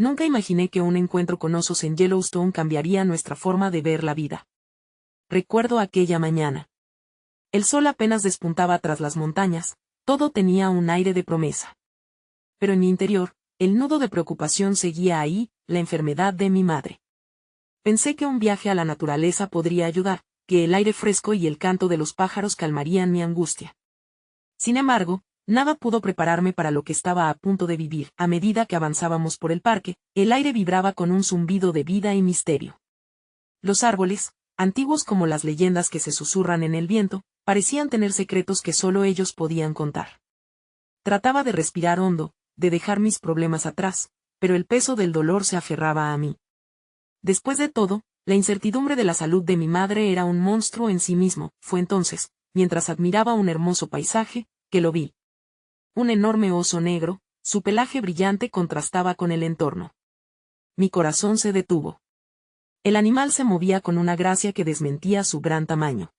Nunca imaginé que un encuentro con osos en Yellowstone cambiaría nuestra forma de ver la vida. Recuerdo aquella mañana. El sol apenas despuntaba tras las montañas, todo tenía un aire de promesa. Pero en mi interior, el nudo de preocupación seguía ahí, la enfermedad de mi madre. Pensé que un viaje a la naturaleza podría ayudar, que el aire fresco y el canto de los pájaros calmarían mi angustia. Sin embargo, nada pudo prepararme para lo que estaba a punto de vivir. A medida que avanzábamos por el parque, el aire vibraba con un zumbido de vida y misterio. Los árboles, antiguos como las leyendas que se susurran en el viento, parecían tener secretos que solo ellos podían contar. Trataba de respirar hondo, de dejar mis problemas atrás, pero el peso del dolor se aferraba a mí. Después de todo, la incertidumbre de la salud de mi madre era un monstruo en sí mismo. Fue entonces, mientras admiraba un hermoso paisaje, que lo vi. Un enorme oso negro, su pelaje brillante contrastaba con el entorno. Mi corazón se detuvo. El animal se movía con una gracia que desmentía su gran tamaño.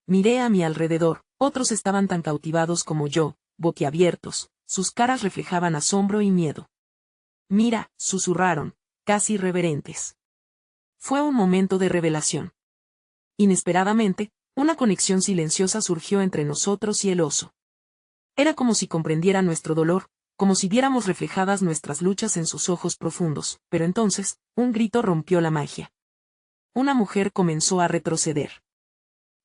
Miré a mi alrededor, otros estaban tan cautivados como yo, boquiabiertos, sus caras reflejaban asombro y miedo. Mira, susurraron, casi reverentes. Fue un momento de revelación. Inesperadamente, una conexión silenciosa surgió entre nosotros y el oso. Era como si comprendiera nuestro dolor, como si viéramos reflejadas nuestras luchas en sus ojos profundos, pero entonces, un grito rompió la magia. Una mujer comenzó a retroceder.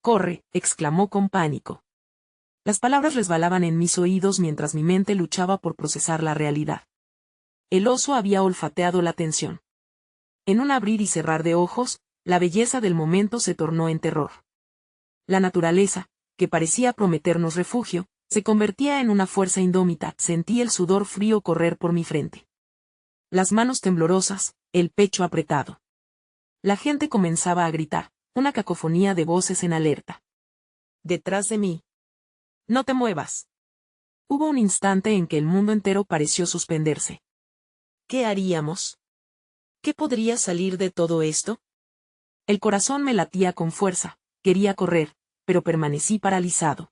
«¡Corre!», exclamó con pánico. Las palabras resbalaban en mis oídos mientras mi mente luchaba por procesar la realidad. El oso había olfateado la tensión. En un abrir y cerrar de ojos, la belleza del momento se tornó en terror. La naturaleza, que parecía prometernos refugio, se convertía en una fuerza indómita. Sentí el sudor frío correr por mi frente. Las manos temblorosas, el pecho apretado. La gente comenzaba a gritar, una cacofonía de voces en alerta. Detrás de mí. «No te muevas». Hubo un instante en que el mundo entero pareció suspenderse. ¿Qué haríamos? ¿Qué podría salir de todo esto? El corazón me latía con fuerza, quería correr, pero permanecí paralizado.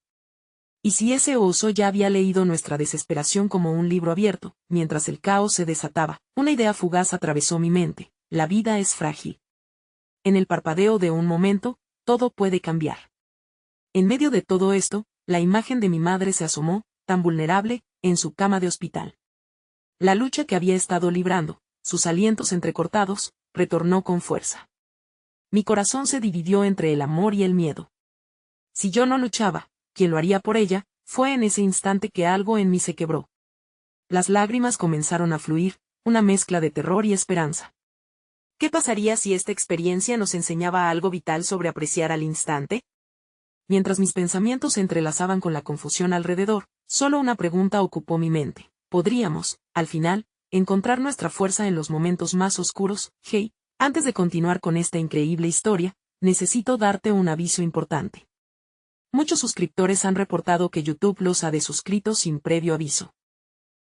¿Y si ese oso ya había leído nuestra desesperación como un libro abierto? Mientras el caos se desataba, una idea fugaz atravesó mi mente: la vida es frágil. En el parpadeo de un momento, todo puede cambiar. En medio de todo esto, la imagen de mi madre se asomó, tan vulnerable, en su cama de hospital. La lucha que había estado librando, sus alientos entrecortados, retornó con fuerza. Mi corazón se dividió entre el amor y el miedo. Si yo no luchaba, ¿quién lo haría por ella? Fue en ese instante que algo en mí se quebró. Las lágrimas comenzaron a fluir, una mezcla de terror y esperanza. ¿Qué pasaría si esta experiencia nos enseñaba algo vital sobre apreciar al instante? Mientras mis pensamientos se entrelazaban con la confusión alrededor, solo una pregunta ocupó mi mente. ¿Podríamos, al final, encontrar nuestra fuerza en los momentos más oscuros? Hey, antes de continuar con esta increíble historia, necesito darte un aviso importante. Muchos suscriptores han reportado que YouTube los ha desuscrito sin previo aviso.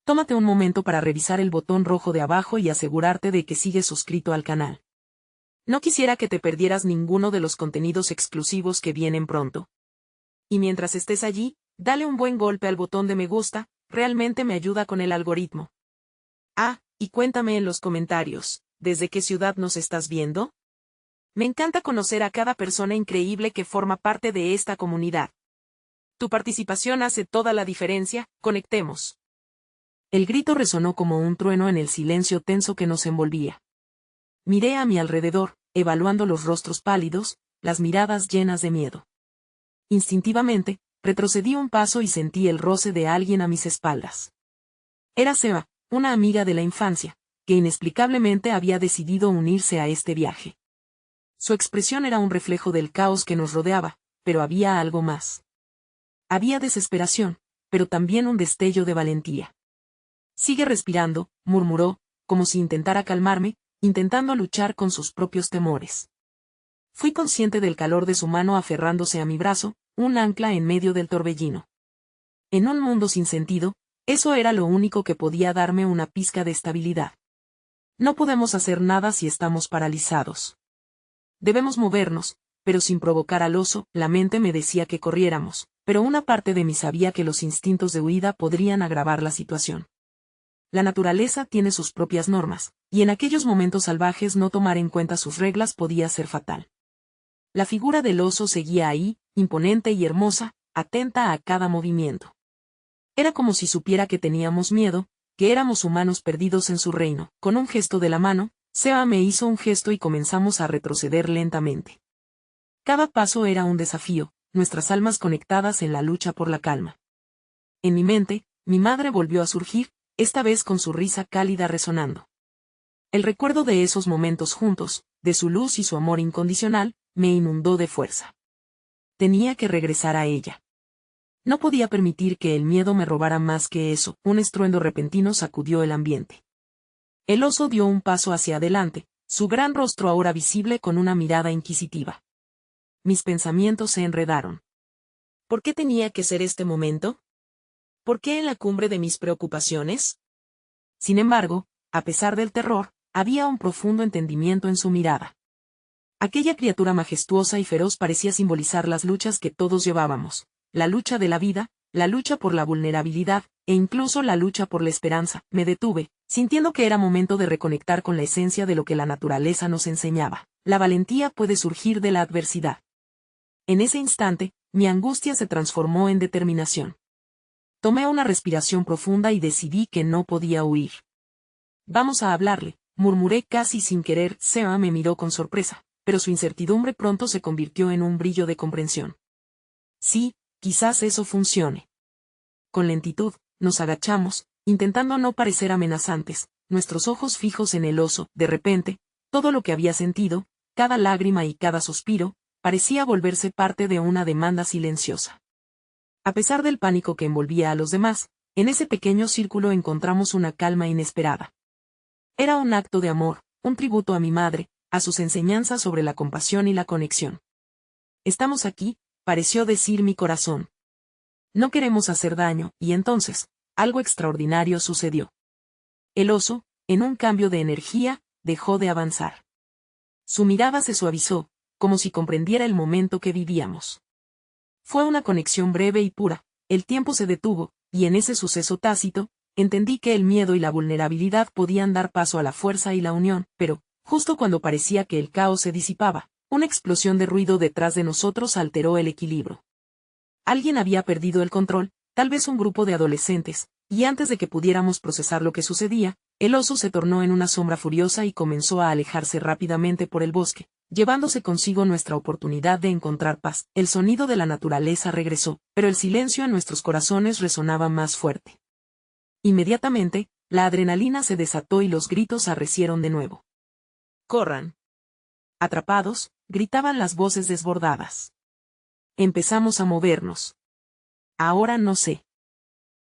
Tómate un momento para revisar el botón rojo de abajo y asegurarte de que sigues suscrito al canal. No quisiera que te perdieras ninguno de los contenidos exclusivos que vienen pronto. Y mientras estés allí, dale un buen golpe al botón de me gusta, realmente me ayuda con el algoritmo. Ah, y cuéntame en los comentarios, ¿desde qué ciudad nos estás viendo? Me encanta conocer a cada persona increíble que forma parte de esta comunidad. Tu participación hace toda la diferencia, conectemos. El grito resonó como un trueno en el silencio tenso que nos envolvía. Miré a mi alrededor, evaluando los rostros pálidos, las miradas llenas de miedo. Instintivamente, retrocedí un paso y sentí el roce de alguien a mis espaldas. Era Seba, una amiga de la infancia, que inexplicablemente había decidido unirse a este viaje. Su expresión era un reflejo del caos que nos rodeaba, pero había algo más. Había desesperación, pero también un destello de valentía. «Sigue respirando», murmuró, como si intentara calmarme, intentando luchar con sus propios temores. Fui consciente del calor de su mano aferrándose a mi brazo, un ancla en medio del torbellino. En un mundo sin sentido, eso era lo único que podía darme una pizca de estabilidad. No podemos hacer nada si estamos paralizados. Debemos movernos, pero sin provocar al oso. La mente me decía que corriéramos, pero una parte de mí sabía que los instintos de huida podrían agravar la situación. La naturaleza tiene sus propias normas, y en aquellos momentos salvajes no tomar en cuenta sus reglas podía ser fatal. La figura del oso seguía ahí, imponente y hermosa, atenta a cada movimiento. Era como si supiera que teníamos miedo, que éramos humanos perdidos en su reino. Con un gesto de la mano, Seba me hizo un gesto y comenzamos a retroceder lentamente. Cada paso era un desafío, nuestras almas conectadas en la lucha por la calma. En mi mente, mi madre volvió a surgir, esta vez con su risa cálida resonando. El recuerdo de esos momentos juntos, de su luz y su amor incondicional, me inundó de fuerza. Tenía que regresar a ella. No podía permitir que el miedo me robara más que eso. Un estruendo repentino sacudió el ambiente. El oso dio un paso hacia adelante, su gran rostro ahora visible con una mirada inquisitiva. Mis pensamientos se enredaron. ¿Por qué tenía que ser este momento? ¿Por qué en la cumbre de mis preocupaciones? Sin embargo, a pesar del terror, había un profundo entendimiento en su mirada. Aquella criatura majestuosa y feroz parecía simbolizar las luchas que todos llevábamos, la lucha de la vida, la lucha por la vulnerabilidad, e incluso la lucha por la esperanza. Me detuve, sintiendo que era momento de reconectar con la esencia de lo que la naturaleza nos enseñaba. La valentía puede surgir de la adversidad. En ese instante, mi angustia se transformó en determinación. Tomé una respiración profunda y decidí que no podía huir. Vamos a hablarle, murmuré casi sin querer. Seba me miró con sorpresa, pero su incertidumbre pronto se convirtió en un brillo de comprensión. Sí, quizás eso funcione. Con lentitud, nos agachamos, intentando no parecer amenazantes, nuestros ojos fijos en el oso. De repente, todo lo que había sentido, cada lágrima y cada suspiro, parecía volverse parte de una demanda silenciosa. A pesar del pánico que envolvía a los demás, en ese pequeño círculo encontramos una calma inesperada. Era un acto de amor, un tributo a mi madre, a sus enseñanzas sobre la compasión y la conexión. Estamos aquí, pareció decir mi corazón. No queremos hacer daño, y entonces, algo extraordinario sucedió. El oso, en un cambio de energía, dejó de avanzar. Su mirada se suavizó, como si comprendiera el momento que vivíamos. Fue una conexión breve y pura, el tiempo se detuvo, y en ese suceso tácito, entendí que el miedo y la vulnerabilidad podían dar paso a la fuerza y la unión, pero, justo cuando parecía que el caos se disipaba, una explosión de ruido detrás de nosotros alteró el equilibrio. Alguien había perdido el control, tal vez un grupo de adolescentes, y antes de que pudiéramos procesar lo que sucedía, el oso se tornó en una sombra furiosa y comenzó a alejarse rápidamente por el bosque, llevándose consigo nuestra oportunidad de encontrar paz. El sonido de la naturaleza regresó, pero el silencio en nuestros corazones resonaba más fuerte. Inmediatamente, la adrenalina se desató y los gritos arrecieron de nuevo. ¡Corran! Atrapados, gritaban las voces desbordadas. Empezamos a movernos. Ahora no sé.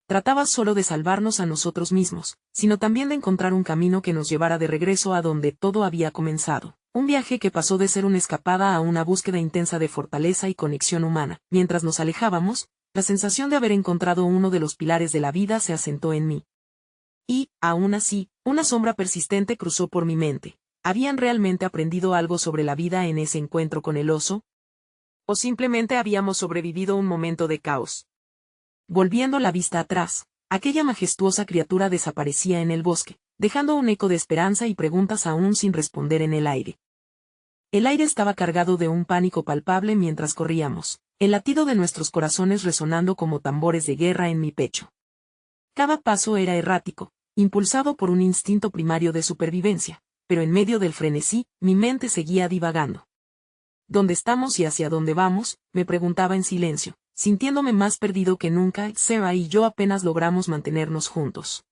Trataba solo de salvarnos a nosotros mismos, sino también de encontrar un camino que nos llevara de regreso a donde todo había comenzado. Un viaje que pasó de ser una escapada a una búsqueda intensa de fortaleza y conexión humana. Mientras nos alejábamos, la sensación de haber encontrado uno de los pilares de la vida se asentó en mí. Y, aún así, una sombra persistente cruzó por mi mente. ¿Habían realmente aprendido algo sobre la vida en ese encuentro con el oso? ¿O simplemente habíamos sobrevivido un momento de caos? Volviendo la vista atrás, aquella majestuosa criatura desaparecía en el bosque, dejando un eco de esperanza y preguntas aún sin responder en el aire. El aire estaba cargado de un pánico palpable mientras corríamos, el latido de nuestros corazones resonando como tambores de guerra en mi pecho. Cada paso era errático, impulsado por un instinto primario de supervivencia, pero en medio del frenesí, mi mente seguía divagando. ¿Dónde estamos y hacia dónde vamos?, me preguntaba en silencio, sintiéndome más perdido que nunca. Seba y yo apenas logramos mantenernos juntos.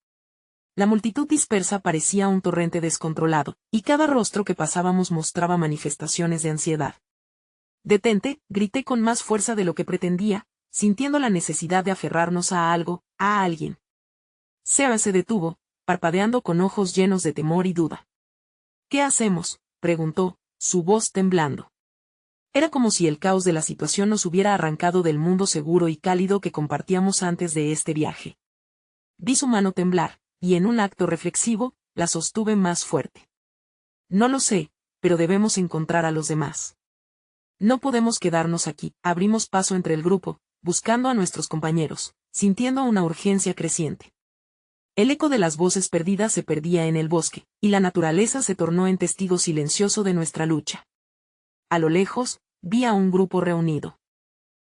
La multitud dispersa parecía un torrente descontrolado, y cada rostro que pasábamos mostraba manifestaciones de ansiedad. «Detente», grité con más fuerza de lo que pretendía, sintiendo la necesidad de aferrarnos a algo, a alguien. Seba se detuvo, parpadeando con ojos llenos de temor y duda. «¿Qué hacemos?», preguntó, su voz temblando. Era como si el caos de la situación nos hubiera arrancado del mundo seguro y cálido que compartíamos antes de este viaje. Vi su mano temblar, y en un acto reflexivo, la sostuve más fuerte. «No lo sé, pero debemos encontrar a los demás. No podemos quedarnos aquí». Abrimos paso entre el grupo, buscando a nuestros compañeros, sintiendo una urgencia creciente. El eco de las voces perdidas se perdía en el bosque, y la naturaleza se tornó en testigo silencioso de nuestra lucha. A lo lejos, vi a un grupo reunido.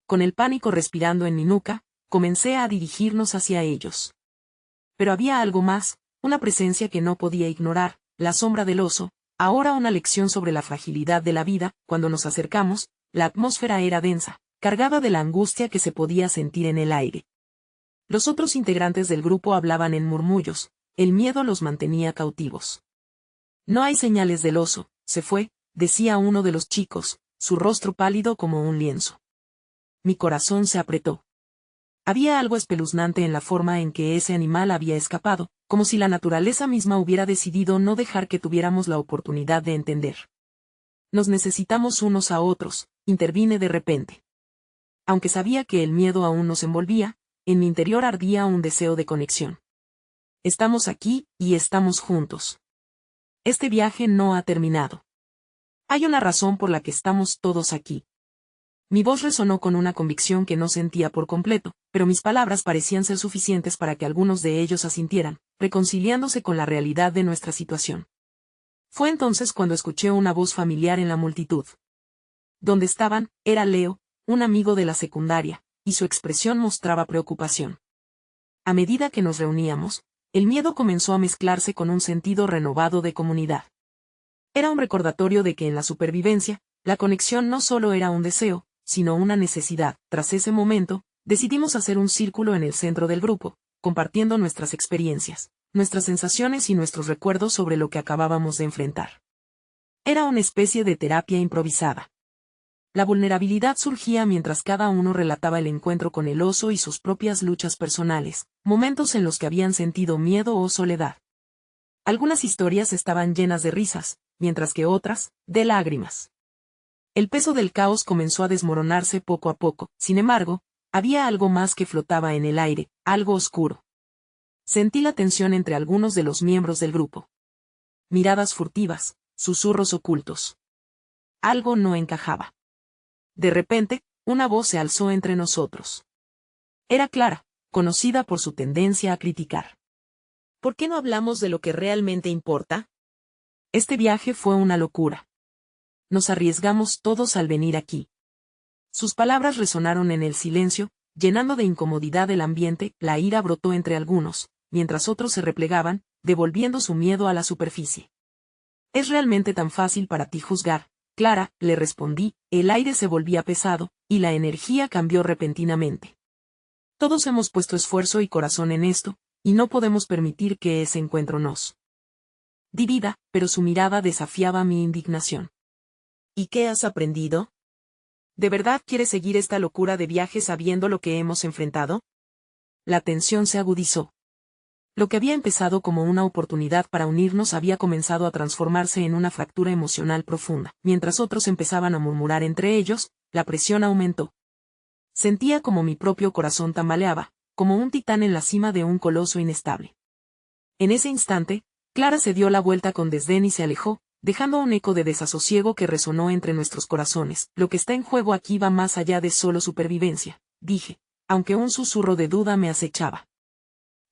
Con el pánico respirando en mi nuca, comencé a dirigirnos hacia ellos. Pero había algo más, una presencia que no podía ignorar, la sombra del oso, ahora una lección sobre la fragilidad de la vida. Cuando nos acercamos, la atmósfera era densa, cargada de la angustia que se podía sentir en el aire. Los otros integrantes del grupo hablaban en murmullos, el miedo los mantenía cautivos. No hay señales del oso, se fue, decía uno de los chicos, su rostro pálido como un lienzo. Mi corazón se apretó. Había algo espeluznante en la forma en que ese animal había escapado, como si la naturaleza misma hubiera decidido no dejar que tuviéramos la oportunidad de entender. Nos necesitamos unos a otros, intervine de repente. Aunque sabía que el miedo aún nos envolvía, en mi interior ardía un deseo de conexión. Estamos aquí, y estamos juntos. Este viaje no ha terminado. Hay una razón por la que estamos todos aquí. Mi voz resonó con una convicción que no sentía por completo, pero mis palabras parecían ser suficientes para que algunos de ellos asintieran, reconciliándose con la realidad de nuestra situación. Fue entonces cuando escuché una voz familiar en la multitud. Donde estaban, era Leo, un amigo de la secundaria, y su expresión mostraba preocupación. A medida que nos reuníamos, el miedo comenzó a mezclarse con un sentido renovado de comunidad. Era un recordatorio de que en la supervivencia, la conexión no solo era un deseo, sino una necesidad. Tras ese momento, decidimos hacer un círculo en el centro del grupo, compartiendo nuestras experiencias, nuestras sensaciones y nuestros recuerdos sobre lo que acabábamos de enfrentar. Era una especie de terapia improvisada. La vulnerabilidad surgía mientras cada uno relataba el encuentro con el oso y sus propias luchas personales, momentos en los que habían sentido miedo o soledad. Algunas historias estaban llenas de risas, mientras que otras, de lágrimas. El peso del caos comenzó a desmoronarse poco a poco, sin embargo, había algo más que flotaba en el aire, algo oscuro. Sentí la tensión entre algunos de los miembros del grupo. Miradas furtivas, susurros ocultos. Algo no encajaba. De repente, una voz se alzó entre nosotros. Era Clara, conocida por su tendencia a criticar. ¿Por qué no hablamos de lo que realmente importa? Este viaje fue una locura. Nos arriesgamos todos al venir aquí. Sus palabras resonaron en el silencio, llenando de incomodidad el ambiente. La ira brotó entre algunos, mientras otros se replegaban, devolviendo su miedo a la superficie. ¿Es realmente tan fácil para ti juzgar, Clara? Le respondí. El aire se volvía pesado, y la energía cambió repentinamente. Todos hemos puesto esfuerzo y corazón en esto, y no podemos permitir que ese encuentro nos divida, pero su mirada desafiaba mi indignación. ¿Y qué has aprendido? ¿De verdad quieres seguir esta locura de viaje sabiendo lo que hemos enfrentado? La tensión se agudizó. Lo que había empezado como una oportunidad para unirnos había comenzado a transformarse en una fractura emocional profunda. Mientras otros empezaban a murmurar entre ellos, la presión aumentó. Sentía como mi propio corazón tambaleaba, como un titán en la cima de un coloso inestable. En ese instante, Clara se dio la vuelta con desdén y se alejó, dejando un eco de desasosiego que resonó entre nuestros corazones. Lo que está en juego aquí va más allá de solo supervivencia, dije, aunque un susurro de duda me acechaba.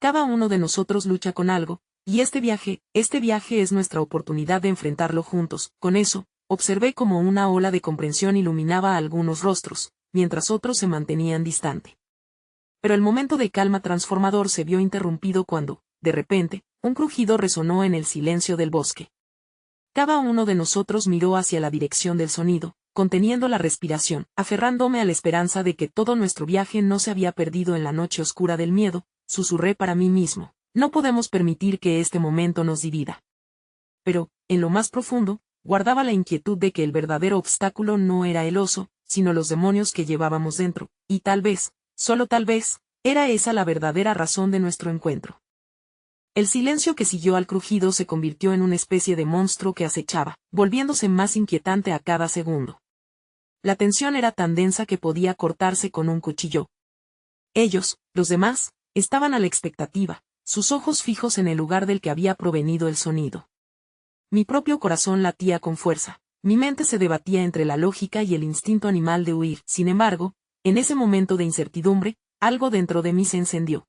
Cada uno de nosotros lucha con algo, y este viaje es nuestra oportunidad de enfrentarlo juntos. Con eso, observé como una ola de comprensión iluminaba algunos rostros, mientras otros se mantenían distante. Pero el momento de calma transformador se vio interrumpido cuando, de repente, un crujido resonó en el silencio del bosque. Cada uno de nosotros miró hacia la dirección del sonido, conteniendo la respiración, aferrándome a la esperanza de que todo nuestro viaje no se había perdido en la noche oscura del miedo. Susurré para mí mismo, no podemos permitir que este momento nos divida. Pero, en lo más profundo, guardaba la inquietud de que el verdadero obstáculo no era el oso, sino los demonios que llevábamos dentro, y tal vez, solo tal vez, era esa la verdadera razón de nuestro encuentro. El silencio que siguió al crujido se convirtió en una especie de monstruo que acechaba, volviéndose más inquietante a cada segundo. La tensión era tan densa que podía cortarse con un cuchillo. Ellos, los demás, estaban a la expectativa, sus ojos fijos en el lugar del que había provenido el sonido. Mi propio corazón latía con fuerza, mi mente se debatía entre la lógica y el instinto animal de huir. Sin embargo, en ese momento de incertidumbre, algo dentro de mí se encendió.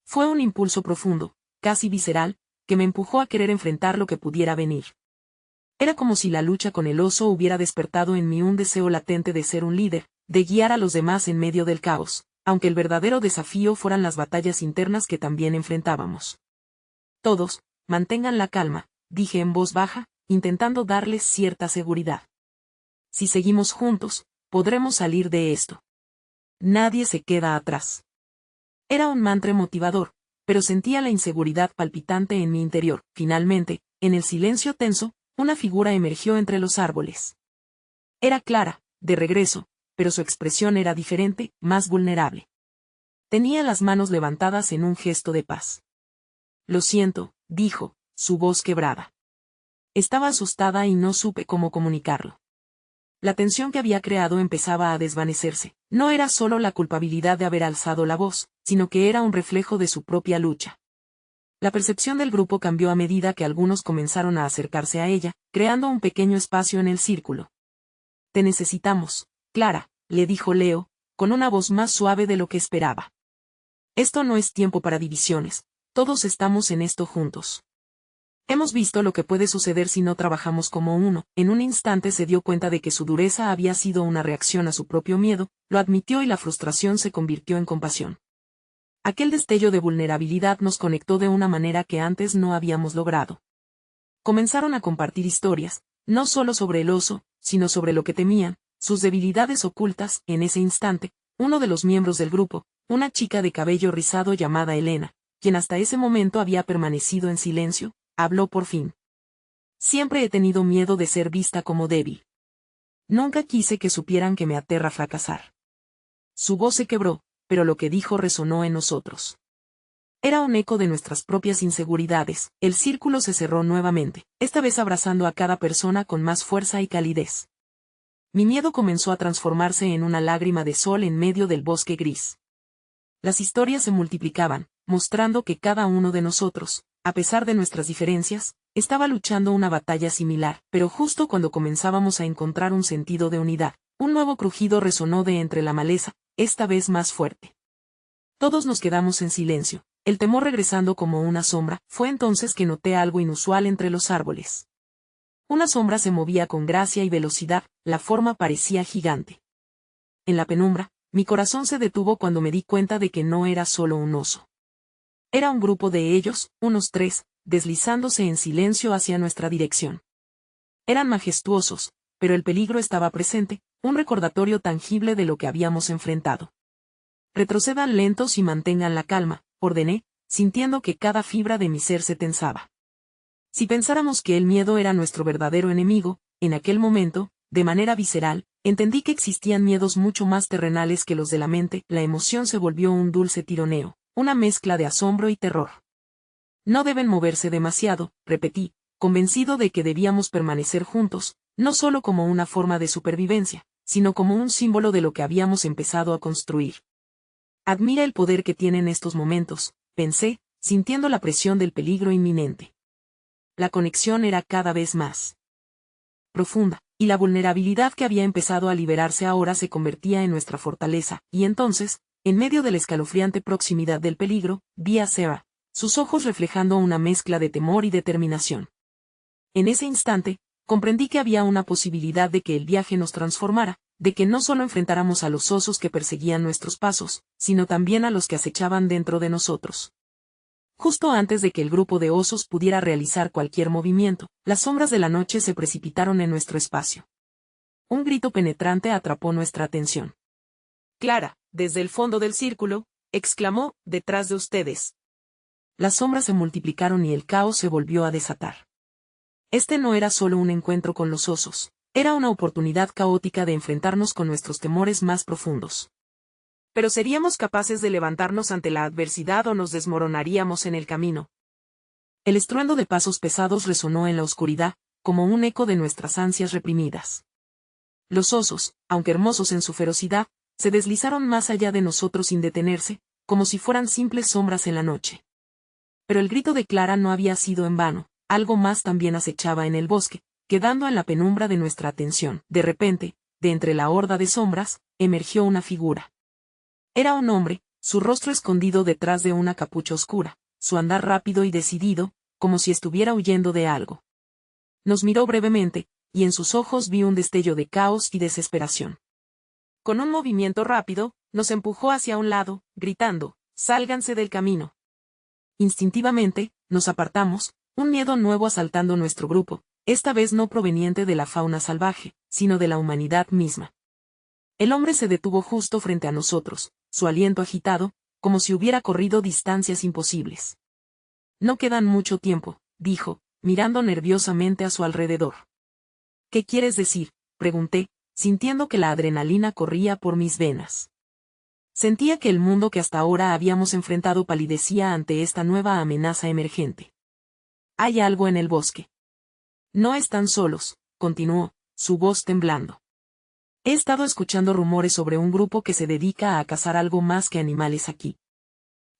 Fue un impulso profundo, casi visceral, que me empujó a querer enfrentar lo que pudiera venir. Era como si la lucha con el oso hubiera despertado en mí un deseo latente de ser un líder, de guiar a los demás en medio del caos, aunque el verdadero desafío fueran las batallas internas que también enfrentábamos. Todos, mantengan la calma, dije en voz baja, intentando darles cierta seguridad. Si seguimos juntos, podremos salir de esto. Nadie se queda atrás. Era un mantra motivador, pero sentía la inseguridad palpitante en mi interior. Finalmente, en el silencio tenso, una figura emergió entre los árboles. Era Clara, de regreso, pero su expresión era diferente, más vulnerable. Tenía las manos levantadas en un gesto de paz. Lo siento, dijo, su voz quebrada. Estaba asustada y no supe cómo comunicarlo. La tensión que había creado empezaba a desvanecerse. No era solo la culpabilidad de haber alzado la voz, sino que era un reflejo de su propia lucha. La percepción del grupo cambió a medida que algunos comenzaron a acercarse a ella, creando un pequeño espacio en el círculo. Te necesitamos, Clara, le dijo Leo, con una voz más suave de lo que esperaba. Esto no es tiempo para divisiones, todos estamos en esto juntos. Hemos visto lo que puede suceder si no trabajamos como uno. En un instante se dio cuenta de que su dureza había sido una reacción a su propio miedo, lo admitió y la frustración se convirtió en compasión. Aquel destello de vulnerabilidad nos conectó de una manera que antes no habíamos logrado. Comenzaron a compartir historias, no solo sobre el oso, sino sobre lo que temían, sus debilidades ocultas. En ese instante, uno de los miembros del grupo, una chica de cabello rizado llamada Elena, quien hasta ese momento había permanecido en silencio, habló por fin. Siempre he tenido miedo de ser vista como débil. Nunca quise que supieran que me aterra fracasar. Su voz se quebró, pero lo que dijo resonó en nosotros. Era un eco de nuestras propias inseguridades. El círculo se cerró nuevamente, esta vez abrazando a cada persona con más fuerza y calidez. Mi miedo comenzó a transformarse en una lágrima de sol en medio del bosque gris. Las historias se multiplicaban, mostrando que cada uno de nosotros, a pesar de nuestras diferencias, estaba luchando una batalla similar, pero justo cuando comenzábamos a encontrar un sentido de unidad, un nuevo crujido resonó de entre la maleza, esta vez más fuerte. Todos nos quedamos en silencio, el temor regresando como una sombra. Fue entonces que noté algo inusual entre los árboles. Una sombra se movía con gracia y velocidad, la forma parecía gigante. En la penumbra, mi corazón se detuvo cuando me di cuenta de que no era solo un oso. Era un grupo de ellos, unos 3, deslizándose en silencio hacia nuestra dirección. Eran majestuosos, pero el peligro estaba presente, un recordatorio tangible de lo que habíamos enfrentado. Retrocedan lentos y mantengan la calma, ordené, sintiendo que cada fibra de mi ser se tensaba. Si pensáramos que el miedo era nuestro verdadero enemigo, en aquel momento, de manera visceral, entendí que existían miedos mucho más terrenales que los de la mente. La emoción se volvió un dulce tironeo, una mezcla de asombro y terror. No deben moverse demasiado, repetí, convencido de que debíamos permanecer juntos, no solo como una forma de supervivencia, sino como un símbolo de lo que habíamos empezado a construir. Admira el poder que tienen estos momentos, pensé, sintiendo la presión del peligro inminente. La conexión era cada vez más profunda, y la vulnerabilidad que había empezado a liberarse ahora se convertía en nuestra fortaleza. Y entonces, en medio de la escalofriante proximidad del peligro, vi a Sarah, sus ojos reflejando una mezcla de temor y determinación. En ese instante, comprendí que había una posibilidad de que el viaje nos transformara, de que no solo enfrentáramos a los osos que perseguían nuestros pasos, sino también a los que acechaban dentro de nosotros. Justo antes de que el grupo de osos pudiera realizar cualquier movimiento, las sombras de la noche se precipitaron en nuestro espacio. Un grito penetrante atrapó nuestra atención. Clara, desde el fondo del círculo, exclamó, detrás de ustedes. Las sombras se multiplicaron y el caos se volvió a desatar. Este no era solo un encuentro con los osos, era una oportunidad caótica de enfrentarnos con nuestros temores más profundos. Pero ¿seríamos capaces de levantarnos ante la adversidad o nos desmoronaríamos en el camino? El estruendo de pasos pesados resonó en la oscuridad, como un eco de nuestras ansias reprimidas. Los osos, aunque hermosos en su ferocidad, se deslizaron más allá de nosotros sin detenerse, como si fueran simples sombras en la noche. Pero el grito de Clara no había sido en vano, algo más también acechaba en el bosque, quedando en la penumbra de nuestra atención. De repente, de entre la horda de sombras, emergió una figura. Era un hombre, su rostro escondido detrás de una capucha oscura, su andar rápido y decidido, como si estuviera huyendo de algo. Nos miró brevemente, y en sus ojos vi un destello de caos y desesperación. Con un movimiento rápido, nos empujó hacia un lado, gritando, «¡Sálganse del camino!». Instintivamente, nos apartamos, un miedo nuevo asaltando nuestro grupo, esta vez no proveniente de la fauna salvaje, sino de la humanidad misma. El hombre se detuvo justo frente a nosotros, su aliento agitado, como si hubiera corrido distancias imposibles. «No quedan mucho tiempo», dijo, mirando nerviosamente a su alrededor. «¿Qué quieres decir?», pregunté, sintiendo que la adrenalina corría por mis venas. Sentía que el mundo que hasta ahora habíamos enfrentado palidecía ante esta nueva amenaza emergente. «Hay algo en el bosque». «No están solos», continuó, su voz temblando. «He estado escuchando rumores sobre un grupo que se dedica a cazar algo más que animales aquí».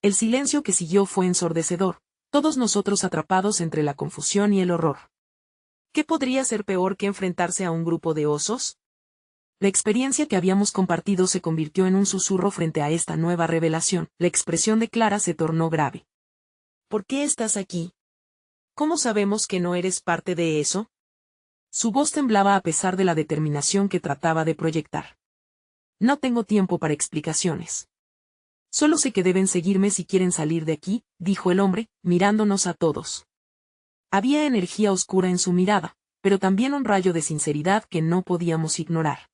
El silencio que siguió fue ensordecedor, todos nosotros atrapados entre la confusión y el horror. ¿Qué podría ser peor que enfrentarse a un grupo de osos? La experiencia que habíamos compartido se convirtió en un susurro frente a esta nueva revelación. La expresión de Clara se tornó grave. «¿Por qué estás aquí? ¿Cómo sabemos que no eres parte de eso?». Su voz temblaba a pesar de la determinación que trataba de proyectar. «No tengo tiempo para explicaciones. Solo sé que deben seguirme si quieren salir de aquí», dijo el hombre, mirándonos a todos. Había energía oscura en su mirada, pero también un rayo de sinceridad que no podíamos ignorar.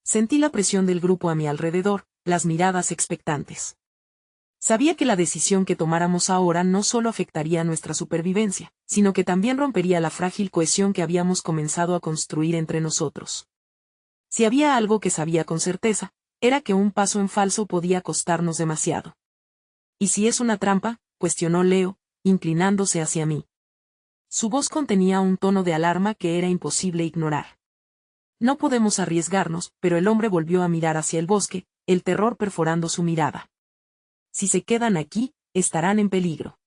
Sentí la presión del grupo a mi alrededor, las miradas expectantes. Sabía que la decisión que tomáramos ahora no solo afectaría nuestra supervivencia, sino que también rompería la frágil cohesión que habíamos comenzado a construir entre nosotros. Si había algo que sabía con certeza, era que un paso en falso podía costarnos demasiado. «¿Y si es una trampa?», cuestionó Leo, inclinándose hacia mí. Su voz contenía un tono de alarma que era imposible ignorar. «No podemos arriesgarnos», pero el hombre volvió a mirar hacia el bosque, el terror perforando su mirada. «Si se quedan aquí, estarán en peligro.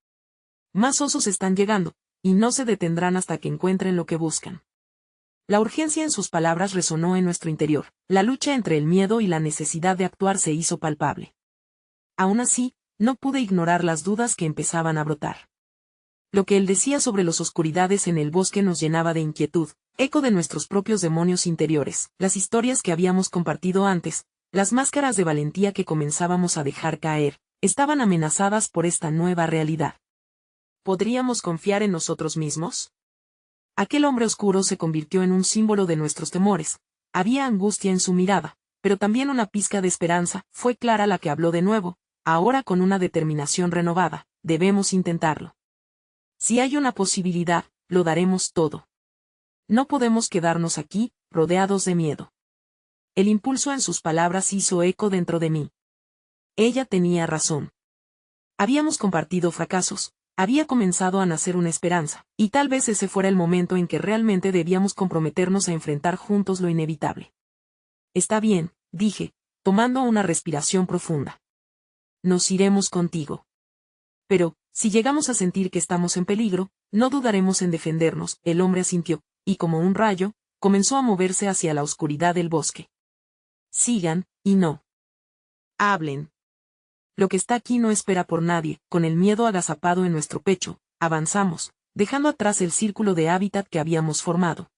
Más osos están llegando, y no se detendrán hasta que encuentren lo que buscan». La urgencia en sus palabras resonó en nuestro interior, la lucha entre el miedo y la necesidad de actuar se hizo palpable. Aún así, no pude ignorar las dudas que empezaban a brotar. Lo que él decía sobre las oscuridades en el bosque nos llenaba de inquietud, eco de nuestros propios demonios interiores, las historias que habíamos compartido antes, las máscaras de valentía que comenzábamos a dejar caer, estaban amenazadas por esta nueva realidad. ¿Podríamos confiar en nosotros mismos? Aquel hombre oscuro se convirtió en un símbolo de nuestros temores. Había angustia en su mirada, pero también una pizca de esperanza. Fue Clara la que habló de nuevo, ahora con una determinación renovada. «Debemos intentarlo. Si hay una posibilidad, lo daremos todo. No podemos quedarnos aquí, rodeados de miedo». El impulso en sus palabras hizo eco dentro de mí. Ella tenía razón. Habíamos compartido fracasos, había comenzado a nacer una esperanza, y tal vez ese fuera el momento en que realmente debíamos comprometernos a enfrentar juntos lo inevitable. «Está bien», dije, tomando una respiración profunda. «Nos iremos contigo. Pero, si llegamos a sentir que estamos en peligro, no dudaremos en defendernos». El hombre asintió, y como un rayo, comenzó a moverse hacia la oscuridad del bosque. «Sigan, y no hablen. Lo que está aquí no espera por nadie». Con el miedo agazapado en nuestro pecho, avanzamos, dejando atrás el círculo de hábitat que habíamos formado.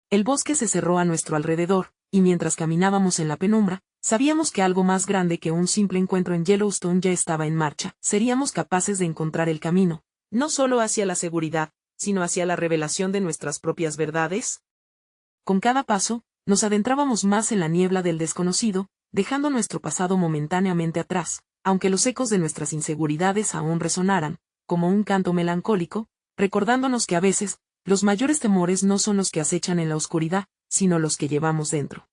El bosque se cerró a nuestro alrededor, y mientras caminábamos en la penumbra, sabíamos que algo más grande que un simple encuentro en Yellowstone ya estaba en marcha. Seríamos capaces de encontrar el camino, no solo hacia la seguridad, sino hacia la revelación de nuestras propias verdades. Con cada paso, nos adentrábamos más en la niebla del desconocido, dejando nuestro pasado momentáneamente atrás, aunque los ecos de nuestras inseguridades aún resonaran, como un canto melancólico, recordándonos que a veces, los mayores temores no son los que acechan en la oscuridad, sino los que llevamos dentro.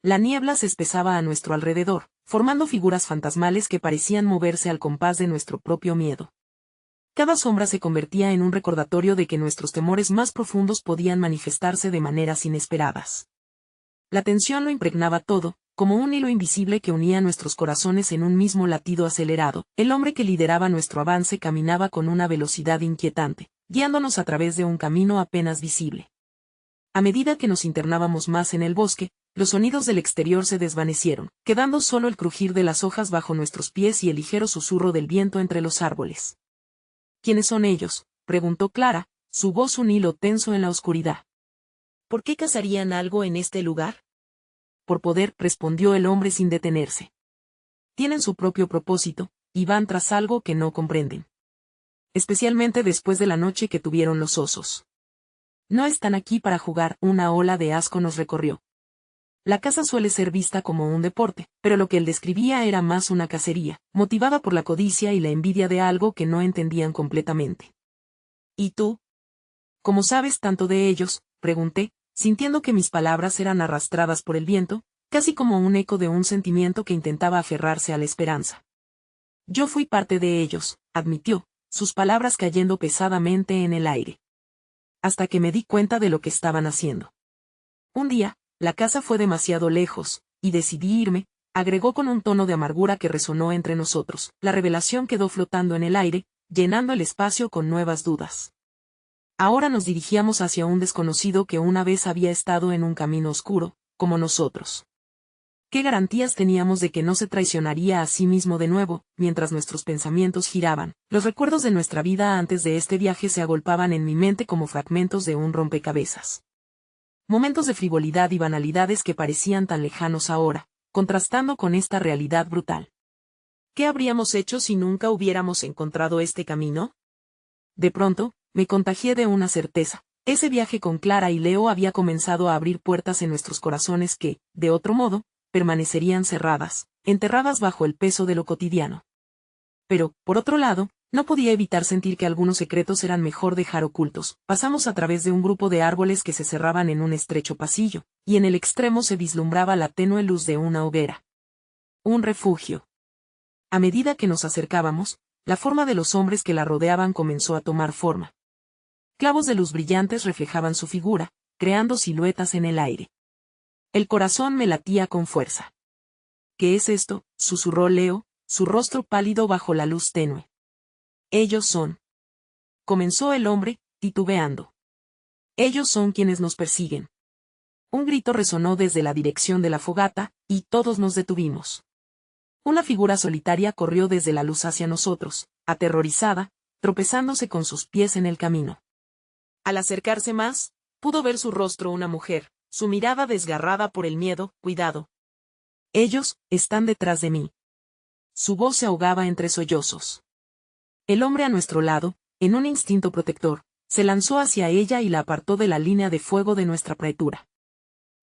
La niebla se espesaba a nuestro alrededor, formando figuras fantasmales que parecían moverse al compás de nuestro propio miedo. Cada sombra se convertía en un recordatorio de que nuestros temores más profundos podían manifestarse de maneras inesperadas. La tensión lo impregnaba todo, como un hilo invisible que unía nuestros corazones en un mismo latido acelerado. El hombre que lideraba nuestro avance caminaba con una velocidad inquietante, guiándonos a través de un camino apenas visible. A medida que nos internábamos más en el bosque, los sonidos del exterior se desvanecieron, quedando solo el crujir de las hojas bajo nuestros pies y el ligero susurro del viento entre los árboles. ¿Quiénes son ellos?, preguntó Clara, su voz un hilo tenso en la oscuridad. ¿Por qué cazarían algo en este lugar? Por poder, respondió el hombre sin detenerse. Tienen su propio propósito, y van tras algo que no comprenden. Especialmente después de la noche que tuvieron los osos. No están aquí para jugar, una ola de asco nos recorrió. La caza suele ser vista como un deporte, pero lo que él describía era más una cacería, motivada por la codicia y la envidia de algo que no entendían completamente. ¿Y tú? ¿Cómo sabes tanto de ellos?, pregunté, sintiendo que mis palabras eran arrastradas por el viento, casi como un eco de un sentimiento que intentaba aferrarse a la esperanza. Yo fui parte de ellos, admitió, sus palabras cayendo pesadamente en el aire. Hasta que me di cuenta de lo que estaban haciendo. Un día, la casa fue demasiado lejos, y decidí irme, agregó con un tono de amargura que resonó entre nosotros. La revelación quedó flotando en el aire, llenando el espacio con nuevas dudas. Ahora nos dirigíamos hacia un desconocido que una vez había estado en un camino oscuro, como nosotros. ¿Qué garantías teníamos de que no se traicionaría a sí mismo de nuevo, mientras nuestros pensamientos giraban? Los recuerdos de nuestra vida antes de este viaje se agolpaban en mi mente como fragmentos de un rompecabezas. Momentos de frivolidad y banalidades que parecían tan lejanos ahora, contrastando con esta realidad brutal. ¿Qué habríamos hecho si nunca hubiéramos encontrado este camino? De pronto, me contagié de una certeza. Ese viaje con Clara y Leo había comenzado a abrir puertas en nuestros corazones que, de otro modo, permanecerían cerradas, enterradas bajo el peso de lo cotidiano. Pero, por otro lado, no podía evitar sentir que algunos secretos eran mejor dejar ocultos. Pasamos a través de un grupo de árboles que se cerraban en un estrecho pasillo, y en el extremo se vislumbraba la tenue luz de una hoguera. Un refugio. A medida que nos acercábamos, la forma de los hombres que la rodeaban comenzó a tomar forma. Clavos de luz brillantes reflejaban su figura, creando siluetas en el aire. El corazón me latía con fuerza. ¿Qué es esto?, susurró Leo, su rostro pálido bajo la luz tenue. Ellos son. Comenzó el hombre, titubeando. Ellos son quienes nos persiguen. Un grito resonó desde la dirección de la fogata, y todos nos detuvimos. Una figura solitaria corrió desde la luz hacia nosotros, aterrorizada, tropezándose con sus pies en el camino. Al acercarse más, pudo ver su rostro una mujer, su mirada desgarrada por el miedo. Cuidado. Ellos están detrás de mí. Su voz se ahogaba entre sollozos. El hombre a nuestro lado, en un instinto protector, se lanzó hacia ella y la apartó de la línea de fuego de nuestra apretura.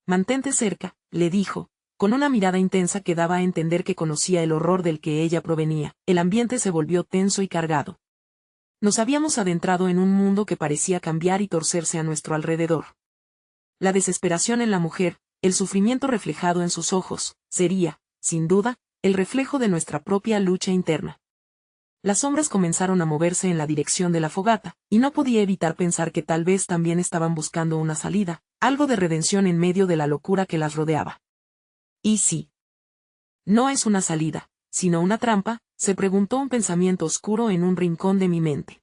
Mantente cerca, le dijo, con una mirada intensa que daba a entender que conocía el horror del que ella provenía. El ambiente se volvió tenso y cargado. Nos habíamos adentrado en un mundo que parecía cambiar y torcerse a nuestro alrededor. La desesperación en la mujer, el sufrimiento reflejado en sus ojos, sería, sin duda, el reflejo de nuestra propia lucha interna. Las sombras comenzaron a moverse en la dirección de la fogata, y no podía evitar pensar que tal vez también estaban buscando una salida, algo de redención en medio de la locura que las rodeaba. ¿Y si no es una salida, sino una trampa?, se preguntó un pensamiento oscuro en un rincón de mi mente.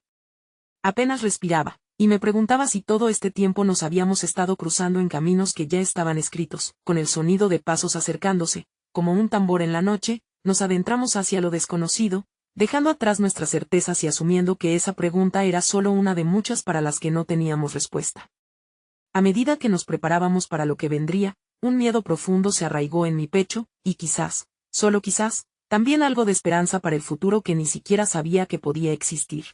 Apenas respiraba, y me preguntaba si todo este tiempo nos habíamos estado cruzando en caminos que ya estaban escritos. Con el sonido de pasos acercándose, como un tambor en la noche, nos adentramos hacia lo desconocido, dejando atrás nuestras certezas y asumiendo que esa pregunta era solo una de muchas para las que no teníamos respuesta. A medida que nos preparábamos para lo que vendría, un miedo profundo se arraigó en mi pecho, y quizás, solo quizás, también algo de esperanza para el futuro que ni siquiera sabía que podía existir.